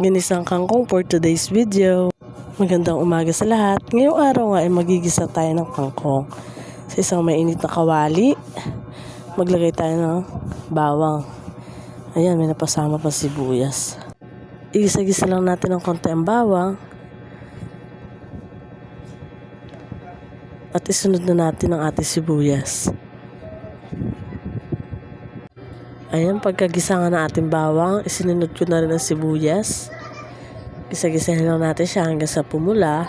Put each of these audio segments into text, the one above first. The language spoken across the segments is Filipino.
ginisang kangkong for today's video. Magandang umaga sa lahat. Ngayong araw nga ay magigisa tayo ng kangkong. Sa isang mainit na kawali, maglagay tayo ng bawang. Ayan, may napasama pa sibuyas. Igisa-gisa lang natin ng konti ang bawang. At isunod na natin ang ating sibuyas. Ayan, pagkagisa nga ng ating bawang, isinunod ko na rin ang sibuyas. Gisa-gisahin lang natin siya hanggang sa pumula.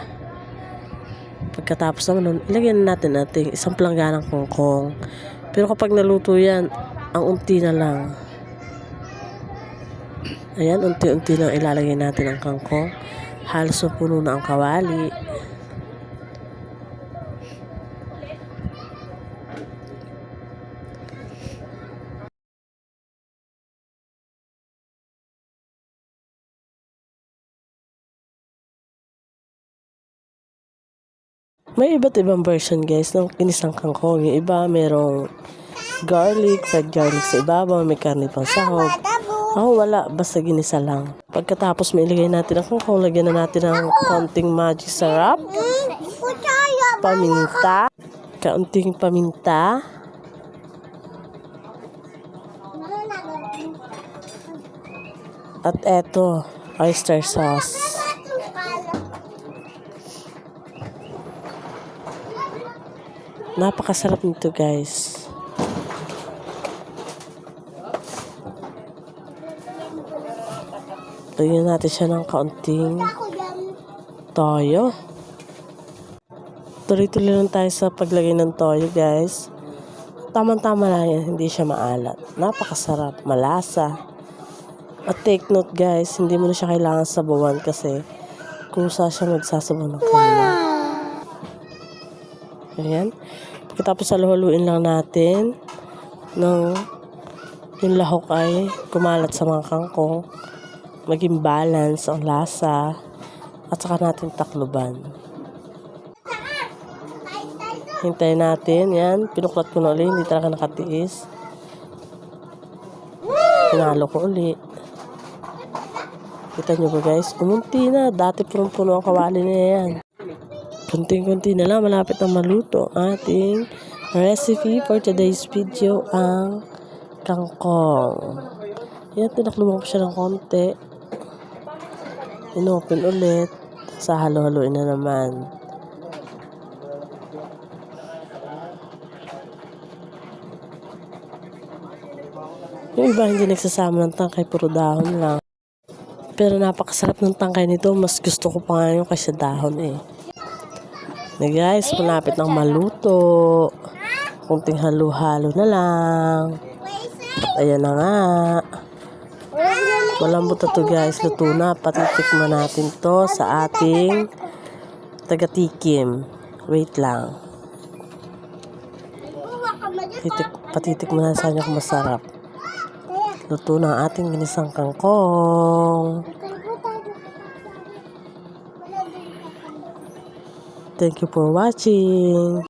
Pagkatapos naman nun, ilagyan natin ating isang plangganang kangkong. Pero kapag naluto yan, ang unti na lang. Ayan, unti-unti lang ilalagay natin ang kangkong. Halos puno na ang kawali. May iba't ibang version guys ng ginisang kangkong. Yung iba merong garlic, fried garlic sa ibabaw, may karne pang sahog. Ako wala, basta ginisa lang. Pagkatapos may ilagay natin ang kangkong, lagyan na natin ng konting magic sarap, paminta, kaunting paminta, at eto, oyster sauce. Napakasarap nito guys. Lagyan natin siya ng kaunting toyo. Tuloy-tuloy lang tayo sa paglagay ng toyo guys. Tama-tama lang yan, hindi siya maalat. Napakasarap, malasa. At take note guys, hindi mo na siya kailangan sabawan kasi kusa siya magsasabaw ng kanila. Ayan. Pagkatapos haluin lang natin ng yung lahok ay kumalat sa mga kangkong, maging balance ang lasa, at saka natin takluban. Hintayin natin, yan, pinuklat ko na ulit, hindi talaga nakatiis. Pinalo ko ulit. Kita nyo ba guys, umunti na, dati punong-puno ang kawali niya yan. Kunting-kunti na lang, malapit na maluto ating recipe for today's video, ang kangkong. Yan, tinakluban ko siya ng konti. Inopen ulit. Sa halo-haloin na naman. Yung iba hindi nagsasama ng tangkay, puro dahon lang. Pero napakasarap ng tangkay nito. Mas gusto ko pa nga yung kaysa dahon eh. Na guys, malapit nang maluto. Kunting halo-halo na lang. Ayan na nga. Malambot na to guys. Luto na. Patitikman natin to sa ating taga-tikim. Wait lang. Patitikman na sa kanya kung masarap. Luto na ang ating ginisang kangkong. Thank you for watching.